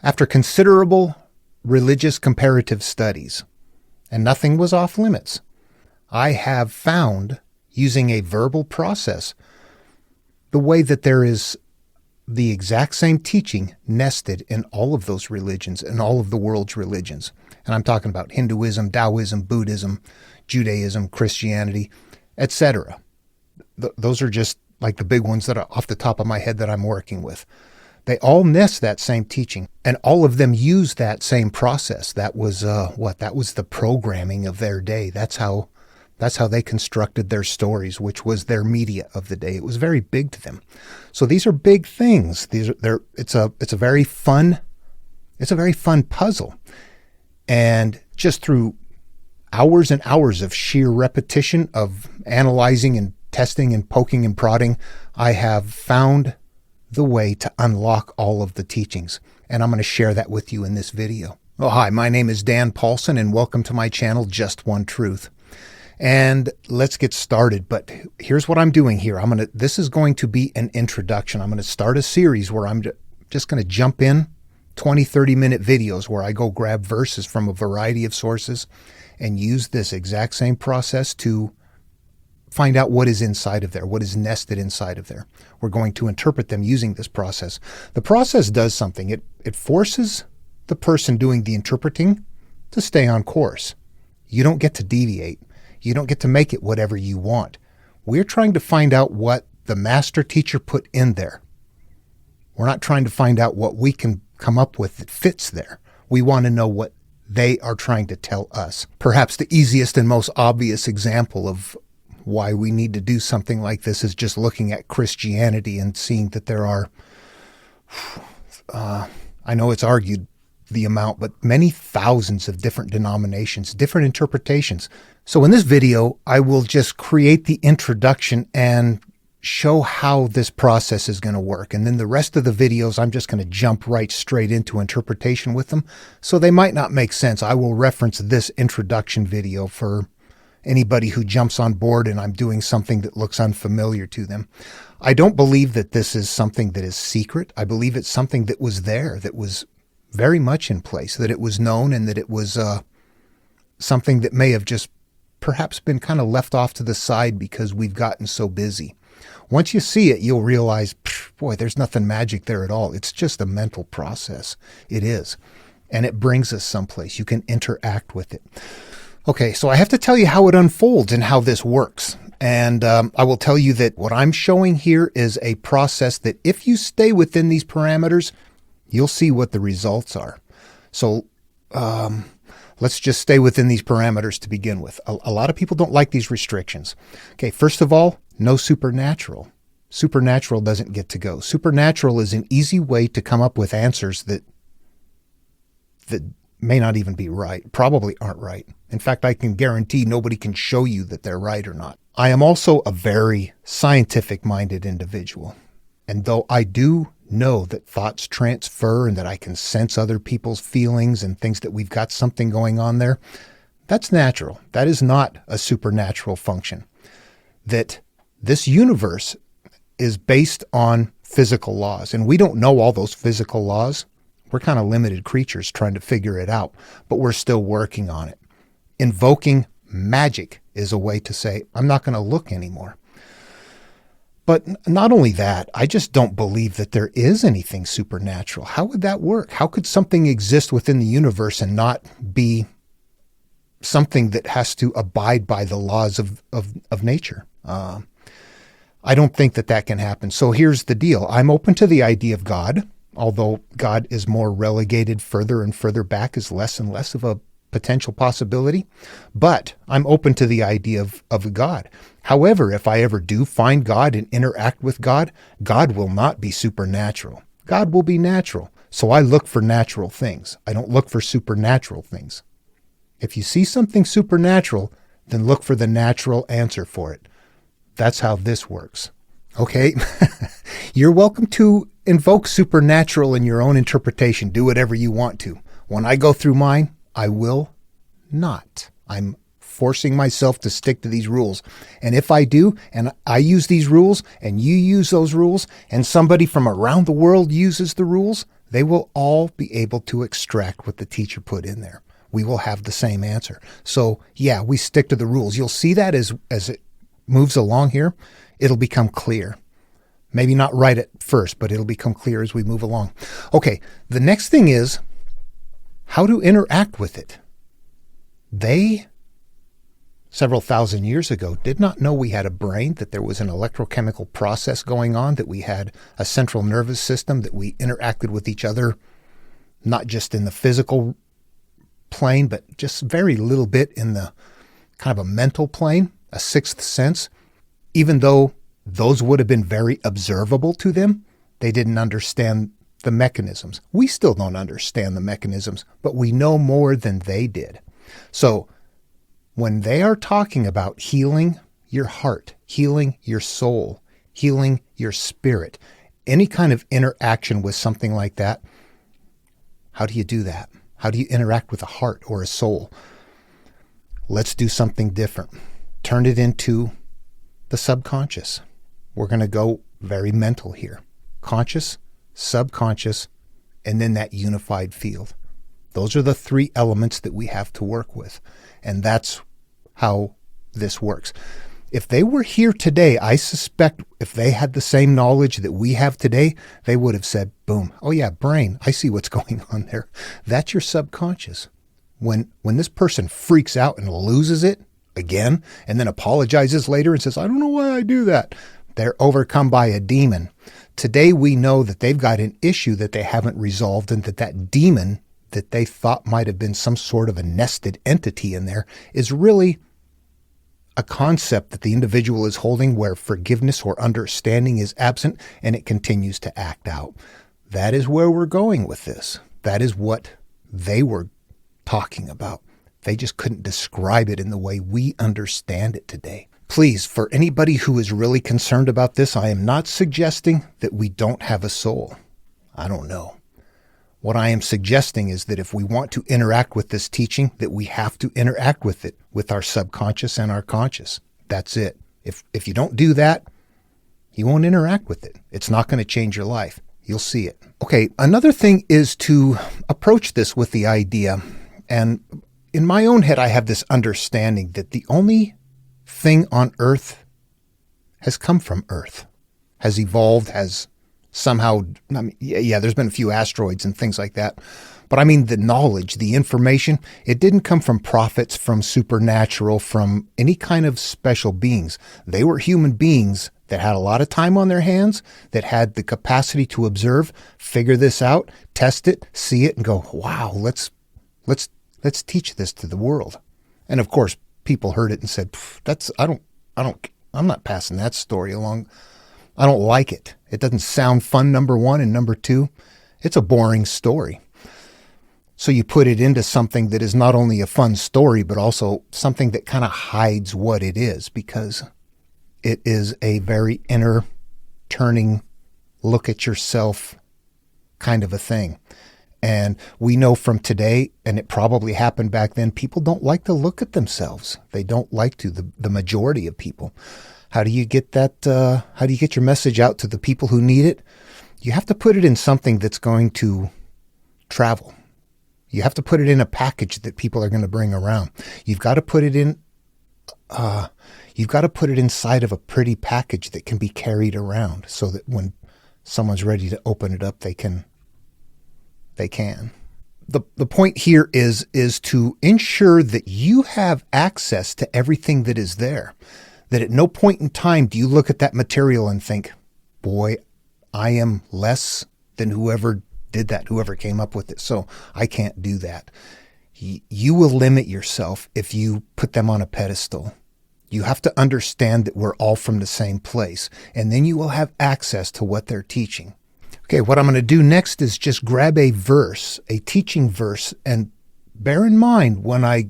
After considerable religious comparative studies, and nothing was off limits, I have found, using a verbal process, the way that there is the exact same teaching nested in all of those religions and all of the world's religions. And I'm talking about Hinduism, Taoism, Buddhism, Judaism, Christianity, etc. Those are just like the big ones that are off the top of my head that I'm working with. They all nest that same teaching, and all of them use that same process. That was that was the programming of their day. That's how they constructed their stories, which was their media of the day. It was very big to them. So these are big things. It's a very fun puzzle. And just through hours and hours of sheer repetition of analyzing and testing and poking and prodding, I have found the way to unlock all of the teachings. And I'm going to share that with you in this video. Oh, hi, my name is Dan Paulson, and welcome to my channel, Just One Truth. And let's get started. But here's what I'm doing here. This is going to be an introduction. I'm going to start a series where I'm just going to jump in 20, 30-minute videos where I go grab verses from a variety of sources and use this exact same process to find out what is inside of there, what is nested inside of there. We're going to interpret them using this process. The process does something. It forces the person doing the interpreting to stay on course. You don't get to deviate. You don't get to make it whatever you want. We're trying to find out what the master teacher put in there. We're not trying to find out what we can come up with that fits there. We want to know what they are trying to tell us. Perhaps the easiest and most obvious example of why we need to do something like this is just looking at Christianity and seeing that there are, I know it's argued the amount, but many thousands of different denominations, different interpretations. So in this video, I will just create the introduction and show how this process is going to work. And then the rest of the videos, I'm just going to jump right straight into interpretation with them. So they might not make sense. I will reference this introduction video for anybody who jumps on board and I'm doing something that looks unfamiliar to them. I don't believe that this is something that is secret. I believe it's something that was there, that was very much in place, that it was known, and that it was something that may have just perhaps been kind of left off to the side because we've gotten so busy. Once you see it, you'll realize, boy, there's nothing magic there at all. It's just a mental process. It is. And it brings us someplace. You can interact with it. Okay, so I have to tell you how it unfolds and how this works. And I will tell you that what I'm showing here is a process that if you stay within these parameters, you'll see what the results are. So let's just stay within these parameters to begin with. A lot of people don't like these restrictions. Okay, first of all, no supernatural. Supernatural doesn't get to go. Supernatural is an easy way to come up with answers that may not even be right, probably aren't right. In fact, I can guarantee nobody can show you that they're right or not. I am also a very scientific-minded individual. And though I do know that thoughts transfer and that I can sense other people's feelings and things that we've got something going on there, that's natural. That is not a supernatural function. That this universe is based on physical laws, and we don't know all those physical laws. We're kind of limited creatures trying to figure it out, but we're still working on it. Invoking magic is a way to say, I'm not going to look anymore. But not only that, I just don't believe that there is anything supernatural. How would that work? How could something exist within the universe and not be something that has to abide by the laws of nature? I don't think that can happen. So here's the deal. I'm open to the idea of God, although God is more relegated further and further back, is less and less of a potential possibility. But I'm open to the idea of God. However, if I ever do find God and interact with God, God will not be supernatural. God will be natural. So I look for natural things. I don't look for supernatural things. If you see something supernatural, then look for the natural answer for it. That's how this works. Okay? You're welcome to invoke supernatural in your own interpretation. Do whatever you want to. When I go through mine, I will not. I'm forcing myself to stick to these rules. And if I do, and I use these rules, and you use those rules, and somebody from around the world uses the rules, they will all be able to extract what the teacher put in there. We will have the same answer. So yeah, we stick to the rules. You'll see that as it moves along here, it'll become clear. Maybe not right at first, but it'll become clear as we move along. Okay, the next thing is how to interact with it. They, several thousand years ago, did not know we had a brain, that there was an electrochemical process going on, that we had a central nervous system, that we interacted with each other, not just in the physical plane, but just very little bit in the kind of a mental plane, a sixth sense. Even though those would have been very observable to them, they didn't understand the mechanisms. We still don't understand the mechanisms, but we know more than they did. So when they are talking about healing your heart, healing your soul, healing your spirit, any kind of interaction with something like that, how do you do that? How do you interact with a heart or a soul? Let's do something different. Turn it into the subconscious. We're going to go very mental here. Conscious, subconscious, and then that unified field. Those are the three elements that we have to work with. And that's how this works. If they were here today, I suspect if they had the same knowledge that we have today, they would have said, boom, oh yeah, brain, I see what's going on there. That's your subconscious. When this person freaks out and loses it again, and then apologizes later and says, I don't know why I do that, they're overcome by a demon. Today we know that they've got an issue that they haven't resolved, and that demon that they thought might have been some sort of a nested entity in there is really a concept that the individual is holding where forgiveness or understanding is absent, and it continues to act out. That is where we're going with this. That is what they were talking about. They just couldn't describe it in the way we understand it today. Please, for anybody who is really concerned about this, I am not suggesting that we don't have a soul. I don't know. What I am suggesting is that if we want to interact with this teaching, that we have to interact with it with our subconscious and our conscious. That's it. If you don't do that, you won't interact with it. It's not going to change your life. You'll see it. Okay, another thing is to approach this with the idea, and in my own head I have this understanding that the only thing on earth has come from earth, has evolved, has somehow, there's been a few asteroids and things like that. But I mean, the knowledge, the information, it didn't come from prophets, from supernatural, from any kind of special beings. They were human beings that had a lot of time on their hands, that had the capacity to observe, figure this out, test it, see it, and go, wow, let's teach this to the world. And of course, people heard it and said, I'm not passing that story along. I don't like it. It doesn't sound fun, number one, and number two, it's a boring story. So you put it into something that is not only a fun story, but also something that kind of hides what it is, because it is a very inner turning, look at yourself kind of a thing. And we know from today, and it probably happened back then, people don't like to look at themselves. They don't like to, the majority of people. How do you get that? How do you get your message out to the people who need it? You have to put it in something that's going to travel. You have to put it in a package that people are going to bring around. You've got to put it in. You've got to put it inside of a pretty package that can be carried around, so that when someone's ready to open it up, they can. The point here is to ensure that you have access to everything that is there. That at no point in time do you look at that material and think, boy, I am less than whoever did that, whoever came up with it, so I can't do that. You will limit yourself if you put them on a pedestal. You have to understand that we're all from the same place, and then you will have access to what they're teaching. Okay, what I'm going to do next is just grab a verse, a teaching verse, and bear in mind when I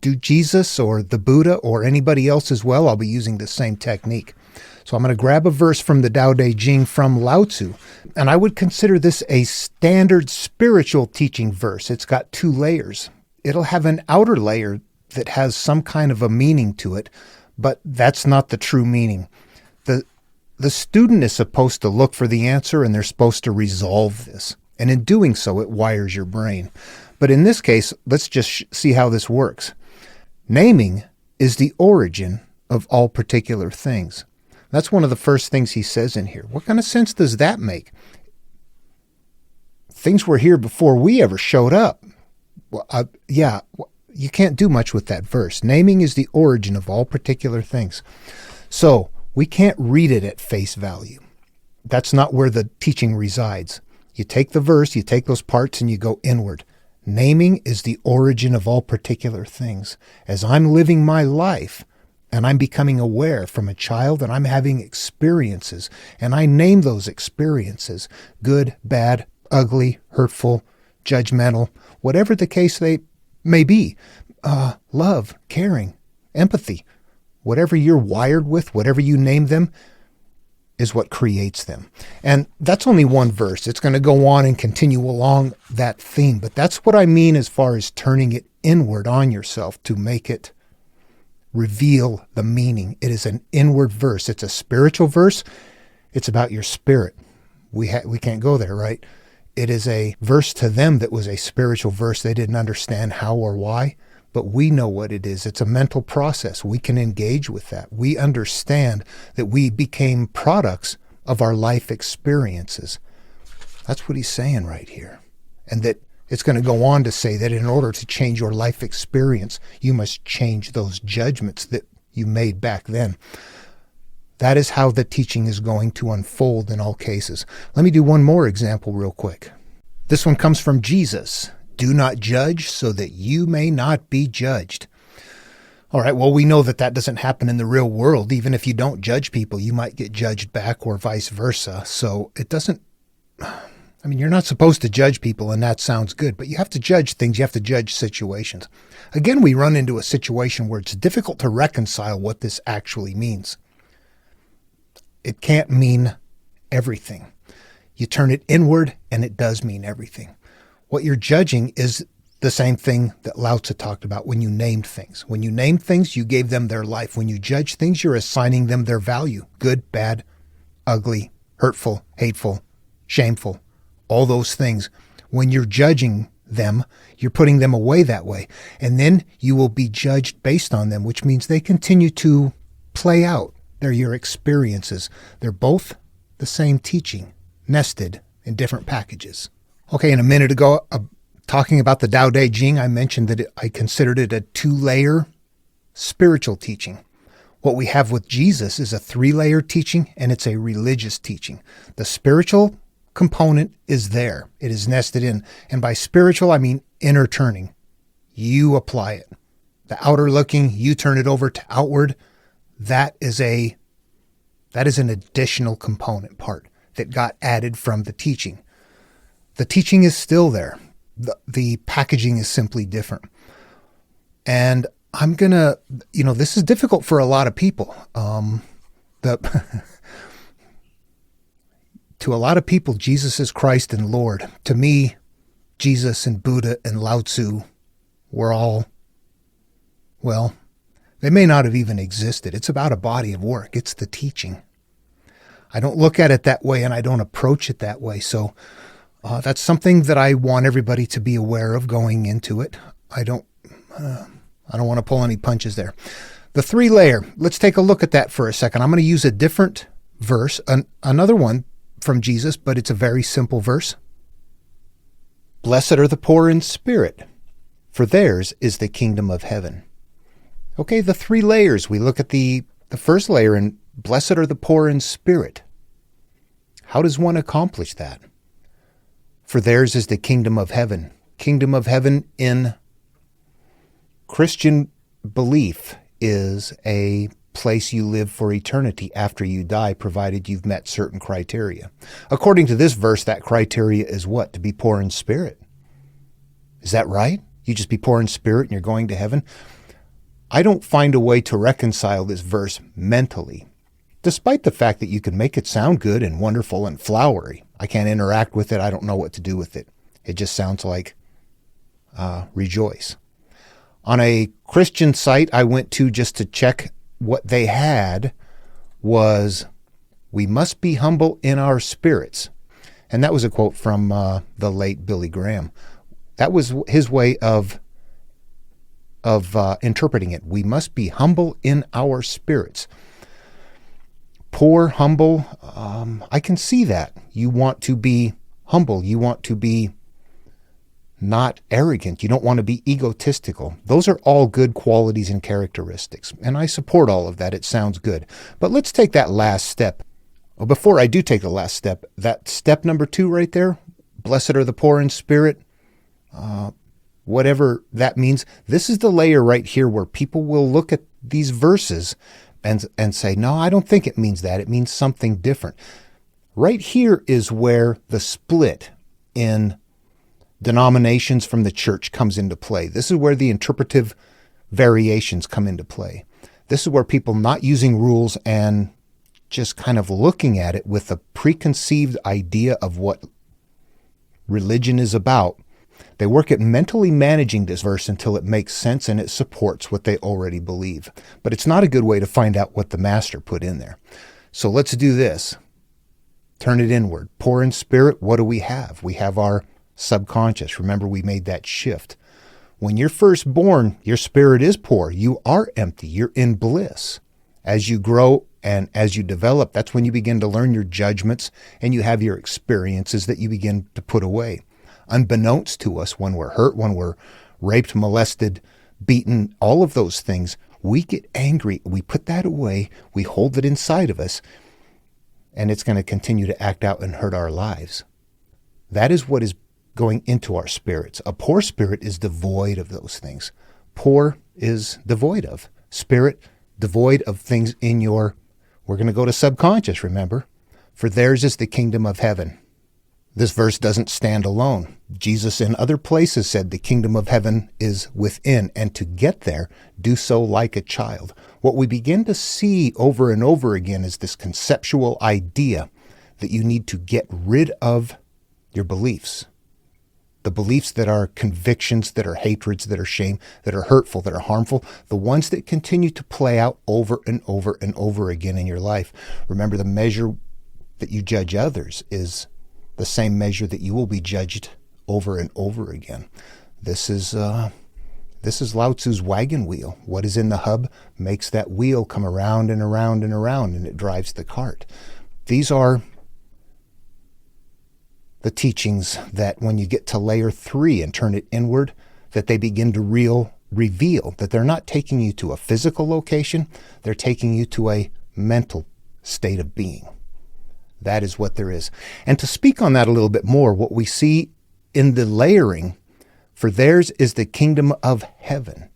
do Jesus or the Buddha or anybody else as well, I'll be using the same technique. So I'm going to grab a verse from the Tao Te Ching from Lau Tzu, and I would consider this a standard spiritual teaching verse. It's got two layers. It'll have an outer layer that has some kind of a meaning to it, but that's not the true meaning. The student is supposed to look for the answer, and they're supposed to resolve this. And in doing so, it wires your brain. But in this case, let's just see how this works. Naming is the origin of all particular things. That's one of the first things he says in here. What kind of sense does that make? Things were here before we ever showed up. Well, you can't do much with that verse. Naming is the origin of all particular things. So we can't read it at face value. That's not where the teaching resides. You take the verse, you take those parts, and you go inward. Naming is the origin of all particular things. As I'm living my life, and I'm becoming aware from a child, and I'm having experiences, and I name those experiences, good, bad, ugly, hurtful, judgmental, whatever the case they may be, love, caring, empathy, whatever you're wired with, whatever you name them, is what creates them. And that's only one verse. It's going to go on and continue along that theme. But that's what I mean as far as turning it inward on yourself to make it reveal the meaning. It is an inward verse. It's a spiritual verse. It's about your spirit. We can't go there, right? It is a verse to them that was a spiritual verse. They didn't understand how or why, but we know what it is. It's a mental process. We can engage with that. We understand that we became products of our life experiences. That's what he's saying right here. And that it's going to go on to say that in order to change your life experience, you must change those judgments that you made back then. That is how the teaching is going to unfold in all cases. Let me do one more example real quick. This one comes from Jesus. Do not judge so that you may not be judged. All right, well, we know that that doesn't happen in the real world. Even if you don't judge people, you might get judged back or vice versa. So it doesn't, you're not supposed to judge people, and that sounds good, but you have to judge things. You have to judge situations. Again, we run into a situation where it's difficult to reconcile what this actually means. It can't mean everything. You turn it inward, and it does mean everything. What you're judging is the same thing that Lau Tzu talked about when you named things. When you named things, you gave them their life. When you judge things, you're assigning them their value. Good, bad, ugly, hurtful, hateful, shameful, all those things. When you're judging them, you're putting them away that way. And then you will be judged based on them, which means they continue to play out. They're your experiences. They're both the same teaching, nested in different packages. Okay, and a minute ago, talking about the Tao Te Ching, I mentioned that I considered it a 2-layer spiritual teaching. What we have with Jesus is a 3-layer teaching, and it's a religious teaching. The spiritual component is there. It is nested in. And by spiritual, I mean inner turning. You apply it. The outer looking, you turn it over to outward. That is an additional component part that got added from the teaching. The teaching is still there. The packaging is simply different. And I'm going to, this is difficult for a lot of people. To a lot of people, Jesus is Christ and Lord. To me, Jesus and Buddha and Lau Tzu were all, they may not have even existed. It's about a body of work. It's the teaching. I don't look at it that way, and I don't approach it that way. So that's something that I want everybody to be aware of going into it. I don't want to pull any punches there. The 3-layer, let's take a look at that for a second. I'm going to use a different verse, another one from Jesus, but it's a very simple verse. Blessed are the poor in spirit, for theirs is the kingdom of heaven. Okay, the 3 layers. We look at the first layer, and blessed are the poor in spirit. How does one accomplish that? For theirs is the kingdom of heaven. Kingdom of heaven in Christian belief is a place you live for eternity after you die, provided you've met certain criteria. According to this verse, that criteria is what? To be poor in spirit. Is that right? You just be poor in spirit and you're going to heaven? I don't find a way to reconcile this verse mentally, despite the fact that you can make it sound good and wonderful and flowery. I can't interact with it. I don't know what to do with it. It just sounds like rejoice. On a Christian site I went to just to check what they had was, we must be humble in our spirits. And that was a quote from the late Billy Graham. That was his way of interpreting it. We must be humble in our spirits. Poor, humble, I can see that. You want to be humble. You want to be not arrogant. You don't want to be egotistical. Those are all good qualities and characteristics. And I support all of that. It sounds good. But let's take that last step. Well, before I do take the last step, that step number 2 right there, blessed are the poor in spirit, whatever that means. This is the layer right here where people will look at these verses and say, no, I don't think it means that. It means something different. Right here is where the split in denominations from the church comes into play. This is where the interpretive variations come into play. This is where people not using rules and just kind of looking at it with a preconceived idea of what religion is about. They work at mentally managing this verse until it makes sense and it supports what they already believe. But it's not a good way to find out what the master put in there. So let's do this. Turn it inward. Poor in spirit, what do we have? We have our subconscious. Remember, we made that shift. When you're first born, your spirit is poor. You are empty. You're in bliss. As you grow and as you develop, that's when you begin to learn your judgments and you have your experiences that you begin to put away. Unbeknownst to us, when we're hurt, when we're raped, molested, beaten, all of those things, we get angry. We put that away. We hold it inside of us, and it's going to continue to act out and hurt our lives. That is what is going into our spirits. A poor spirit is devoid of those things. Poor is devoid of. Spirit, devoid of things in your, we're going to go to subconscious, remember? For theirs is the kingdom of heaven. This verse doesn't stand alone. Jesus in other places said the kingdom of heaven is within, and to get there, do so like a child. What we begin to see over and over again is this conceptual idea that you need to get rid of your beliefs. The beliefs that are convictions, that are hatreds, that are shame, that are hurtful, that are harmful, the ones that continue to play out over and over and over again in your life. Remember, the measure that you judge others is the same measure that you will be judged over and over again. This is Lau Tzu's wagon wheel. What is in the hub makes that wheel come around and around and around, and it drives the cart. These are the teachings that when you get to layer 3 and turn it inward, that they begin to reveal that they're not taking you to a physical location, they're taking you to a mental state of being. That is what there is. And to speak on that a little bit more, what we see in the layering, for theirs is the kingdom of heaven.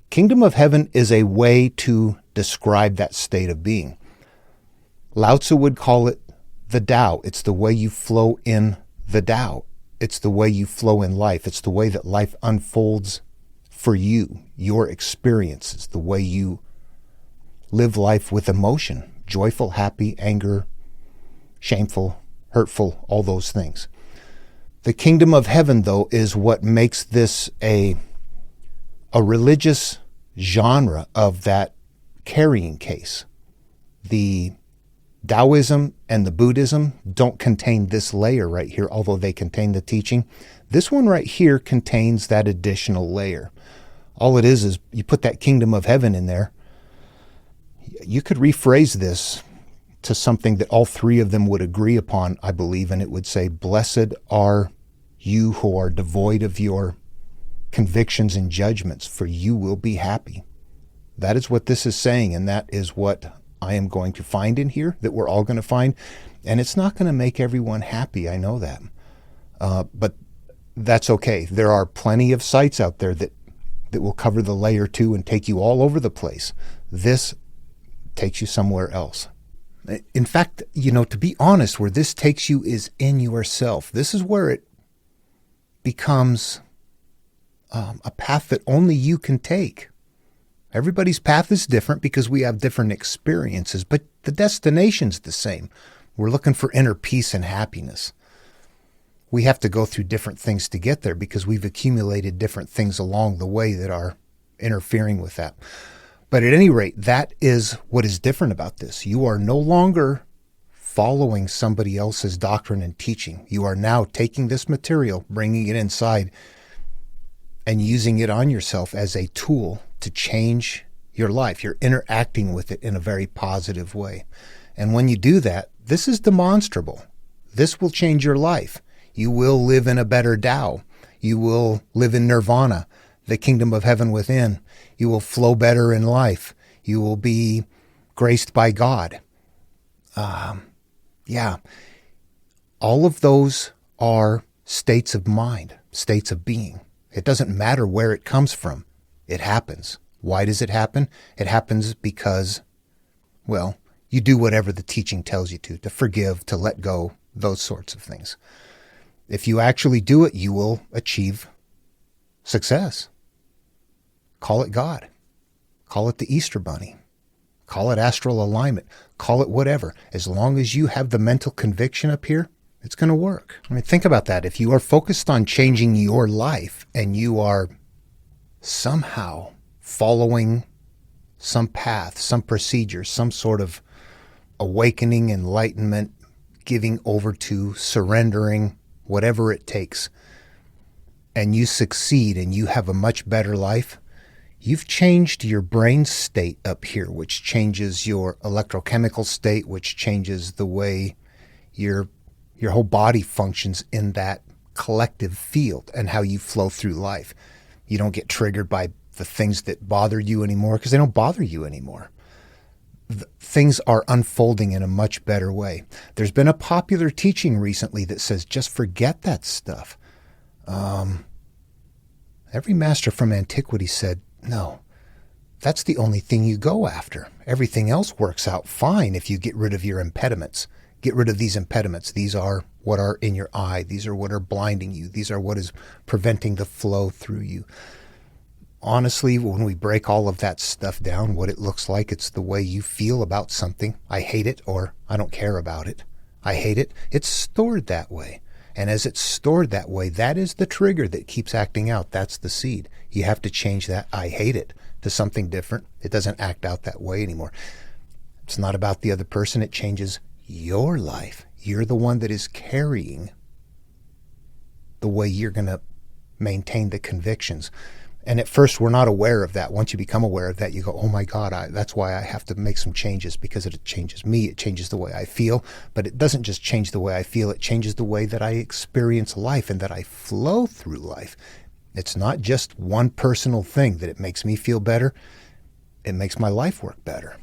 Kingdom of heaven is a way to describe that state of being. Lao Tzu would call it the Tao. It's the way you flow in the Tao. It's the way you flow in life. It's the way that life unfolds for you, your experiences, the way you live life with emotion, joyful, happy, anger, shameful, hurtful, all those things. The kingdom of heaven, though, is what makes this a religious genre of that carrying case. The Taoism and the Buddhism don't contain this layer right here, although they contain the teaching. This one right here contains that additional layer. All it is you put that kingdom of heaven in there. You could rephrase this to something that all 3 of them would agree upon, I believe, and it would say, blessed are you who are devoid of your convictions and judgments, for you will be happy. That is what this is saying, and that is what I am going to find in here, that we're all going to find. And it's not going to make everyone happy, I know that. But that's okay. There are plenty of sites out there that will cover the layer 2 and take you all over the place. This takes you somewhere else. In fact, to be honest, where this takes you is in yourself. This is where it becomes a path that only you can take. Everybody's path is different because we have different experiences, but the destination's the same. We're looking for inner peace and happiness. We have to go through different things to get there because we've accumulated different things along the way that are interfering with that. But at any rate, that is what is different about this. You are no longer following somebody else's doctrine and teaching. You are now taking this material, bringing it inside, and using it on yourself as a tool to change your life. You're interacting with it in a very positive way. And when you do that, this is demonstrable. This will change your life. You will live in a better Tao. You will live in nirvana, the kingdom of heaven within. You will flow better in life. You will be graced by God. All of those are states of mind, states of being. It doesn't matter where it comes from. It happens. Why does it happen? It happens because, well, you do whatever the teaching tells you to forgive, to let go, those sorts of things. If you actually do it, you will achieve success. Call it God. Call it the Easter Bunny. Call it astral alignment. Call it whatever. As long as you have the mental conviction up here, it's going to work. I mean, think about that. If you are focused on changing your life and you are somehow following some path, some procedure, some sort of awakening, enlightenment, giving over to, surrendering, whatever it takes, and you succeed and you have a much better life, you've changed your brain state up here, which changes your electrochemical state, which changes the way your whole body functions in that collective field and how you flow through life. You don't get triggered by the things that bother you anymore because they don't bother you anymore. Things are unfolding in a much better way. There's been a popular teaching recently that says, just forget that stuff. Every master from antiquity said, no, that's the only thing you go after. Everything else works out fine if you get rid of your impediments. Get rid of these impediments. These are what are in your eye. These are what are blinding you. These are what is preventing the flow through you. Honestly, when we break all of that stuff down, what it looks like, it's the way you feel about something. I hate it, or I don't care about it. I hate it. It's stored that way. And as it's stored that way, that is the trigger that keeps acting out. That's the seed. You have to change that I hate it to something different. It doesn't act out that way anymore. It's not about the other person. It changes your life. You're the one that is carrying the way you're going to maintain the convictions. And at first, we're not aware of that. Once you become aware of that, you go, oh my God, that's why I have to make some changes, because it changes me. It changes the way I feel. But it doesn't just change the way I feel. It changes the way that I experience life and that I flow through life. It's not just one personal thing that it makes me feel better. It makes my life work better.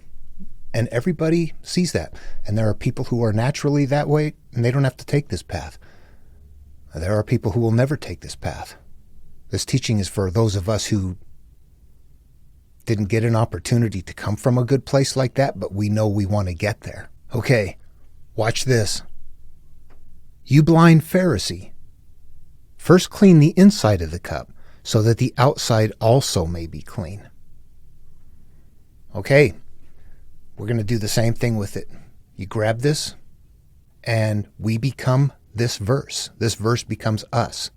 And everybody sees that. And there are people who are naturally that way, and they don't have to take this path. There are people who will never take this path. This teaching is for those of us who didn't get an opportunity to come from a good place like that, but we know we want to get there. Okay, watch this. You blind Pharisee, first clean the inside of the cup, so that the outside also may be clean. Okay, we're going to do the same thing with it. You grab this, and we become this verse. This verse becomes us.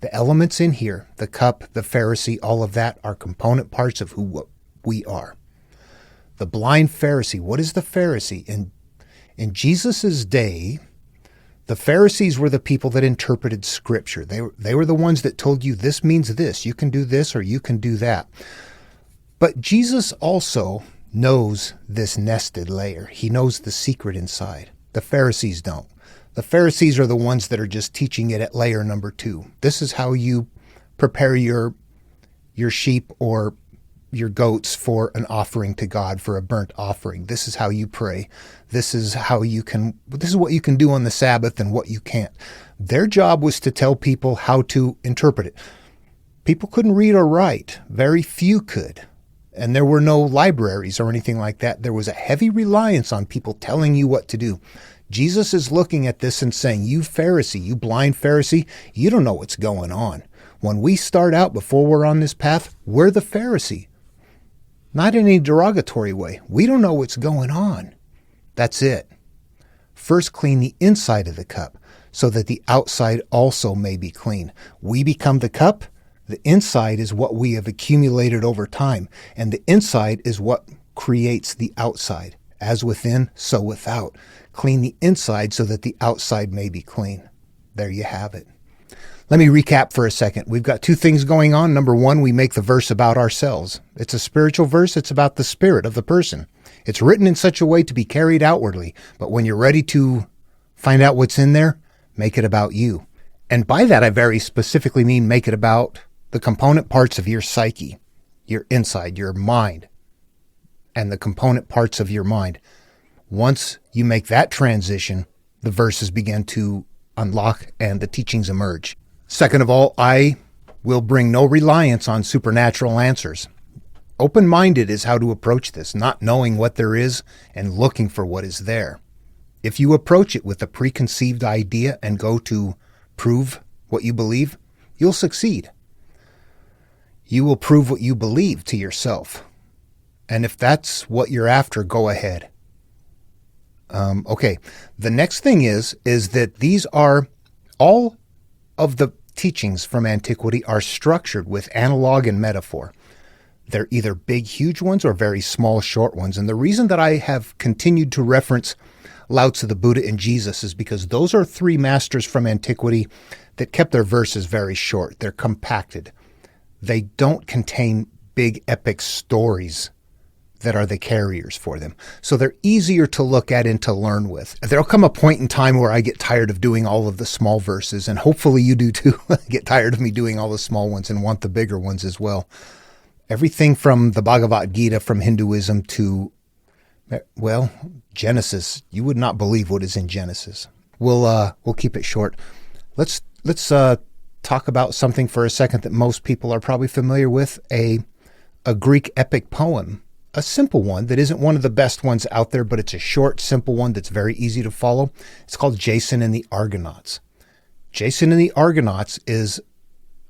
The elements in here, the cup, the Pharisee, all of that are component parts of who we are. The blind Pharisee, what is the Pharisee? In Jesus' day, the Pharisees were the people that interpreted Scripture. They were the ones that told you this means this, you can do this or you can do that. But Jesus also knows this nested layer. He knows the secret inside. The Pharisees don't. The Pharisees are the ones that are just teaching it at layer number 2. This is how you prepare your sheep or your goats for an offering to God, for a burnt offering. This is how you pray. This is what you can do on the Sabbath and what you can't. Their job was to tell people how to interpret it. People couldn't read or write. Very few could. And there were no libraries or anything like that. There was a heavy reliance on people telling you what to do. Jesus is looking at this and saying, you Pharisee, you blind Pharisee, you don't know what's going on. When we start out, before we're on this path, we're the Pharisee. Not in any derogatory way. We don't know what's going on. That's it. First clean the inside of the cup, so that the outside also may be clean. We become the cup. The inside is what we have accumulated over time, and the inside is what creates the outside. As within, so without. Clean the inside so that the outside may be clean. There you have it. Let me recap for a second. We've got two things going on. Number one, we make the verse about ourselves. It's a spiritual verse. It's about the spirit of the person. It's written in such a way to be carried outwardly. But when you're ready to find out what's in there, make it about you. And by that, I very specifically mean make it about the component parts of your psyche, your inside, your mind, and the component parts of your mind. Once you make that transition, the verses begin to unlock and the teachings emerge. Second of all, I will bring no reliance on supernatural answers. Open-minded is how to approach this, not knowing what there is and looking for what is there. If you approach it with a preconceived idea and go to prove what you believe, you'll succeed. You will prove what you believe to yourself. And if that's what you're after, go ahead. Okay, the next thing is that these are all of the teachings from antiquity are structured with analog and metaphor. They're either big, huge ones or very small, short ones. And the reason that I have continued to reference Lau Tzu, the Buddha, and Jesus is because those are three masters from antiquity that kept their verses very short. They're compacted. They don't contain big epic stories that are the carriers for them. So they're easier to look at and to learn with. There'll come a point in time where I get tired of doing all of the small verses, and hopefully you do too. Get tired of me doing all the small ones and want the bigger ones as well. Everything from the Bhagavad Gita, from Hinduism to, well, Genesis. You would not believe what is in Genesis. We'll keep it short. Let's talk about something for a second that most people are probably familiar with, a Greek epic poem. A simple one that isn't one of the best ones out there, but it's a short, simple one that's very easy to follow. It's called Jason and the Argonauts. Jason and the Argonauts is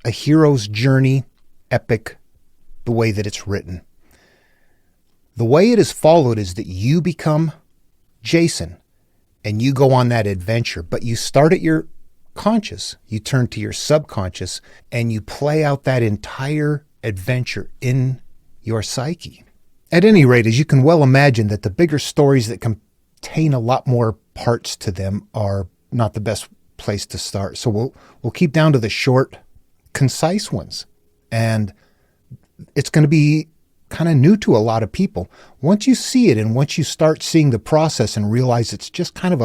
a hero's journey epic, the way that it's written. The way it is followed is that you become Jason and you go on that adventure, but you start at your conscious, you turn to your subconscious, and you play out that entire adventure in your psyche. At any rate, as you can well imagine, that the bigger stories that contain a lot more parts to them are not the best place to start. So we'll keep down to the short, concise ones. And it's going to be kind of new to a lot of people. Once you see it and once you start seeing the process and realize it's just kind of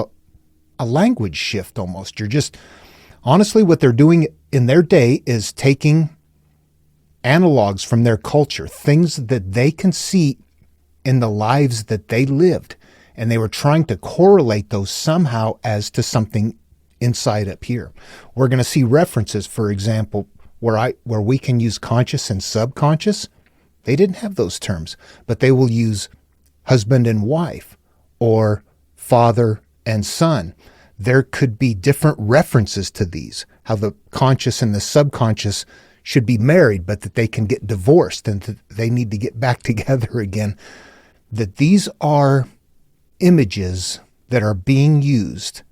a language shift almost. You're just, honestly, what they're doing in their day is taking analogs from their culture, things that they can see in the lives that they lived. And they were trying to correlate those somehow as to something inside up here. We're going to see references, for example, where we can use conscious and subconscious. They didn't have those terms, but they will use husband and wife or father and son. There could be different references to these, how the conscious and the subconscious should be married, but that they can get divorced and that they need to get back together again. That these are images that are being used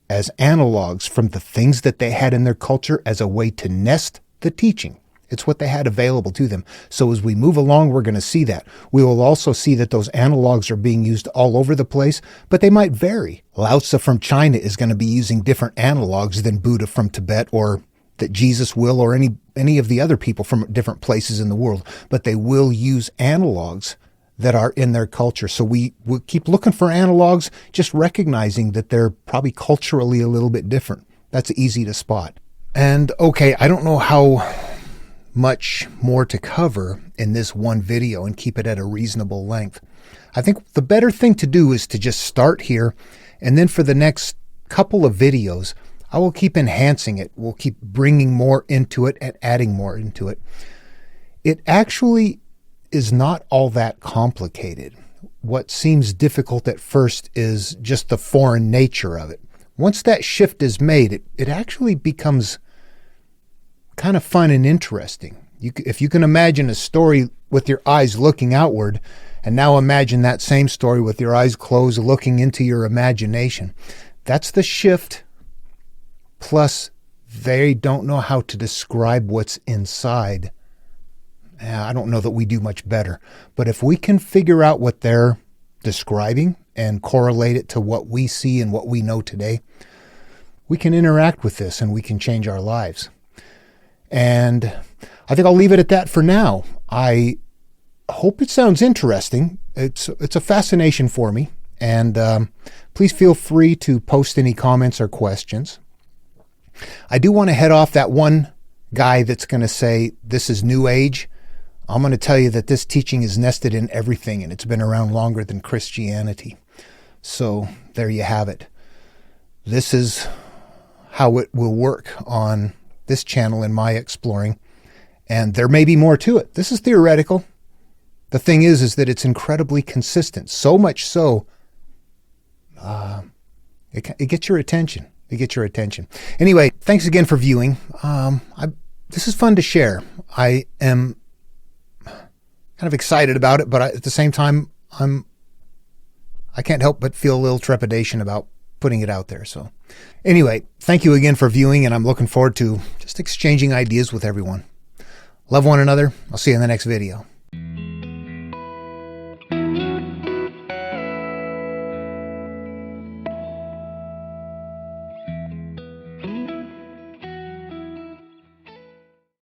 as analogs from the things that they had in their culture as a way to nest the teaching. It's what they had available to them. So as we move along, we're going to see that. We will also see that those analogs are being used all over the place, but they might vary. Lao Tzu from China is going to be using different analogs than Buddha from Tibet, or that Jesus will, or any of the other people from different places in the world. But they will use analogs that are in their culture. So we will keep looking for analogs, just recognizing that they're probably culturally a little bit different. That's easy to spot. And okay, I don't know how much more to cover in this one video and keep it at a reasonable length. I think the better thing to do is to just start here, and then for the next couple of videos, I will keep enhancing it. We'll keep bringing more into it and adding more into it. It actually is not all that complicated. What seems difficult at first is just the foreign nature of it. Once that shift is made, it actually becomes kind of fun and interesting. If you can imagine a story with your eyes looking outward, and now imagine that same story with your eyes closed, looking into your imagination. That's the shift. Plus, they don't know how to describe what's inside. I don't know that we do much better. But if we can figure out what they're describing and correlate it to what we see and what we know today, we can interact with this and we can change our lives. And I think I'll leave it at that for now. I hope it sounds interesting. It's a fascination for me. And please feel free to post any comments or questions. I do want to head off that one guy that's going to say this is New Age. I'm going to tell you that this teaching is nested in everything, and it's been around longer than Christianity. So there you have it. This is how it will work on this channel in my exploring. And there may be more to it. This is theoretical. The thing is that it's incredibly consistent. So much so, it gets your attention. It gets your attention. Anyway, thanks again for viewing. This is fun to share. I am kind of excited about it, but at the same time, I can't help but feel a little trepidation about putting it out there. So anyway, thank you again for viewing, and I'm looking forward to just exchanging ideas with everyone. Love one another. I'll see you in the next video.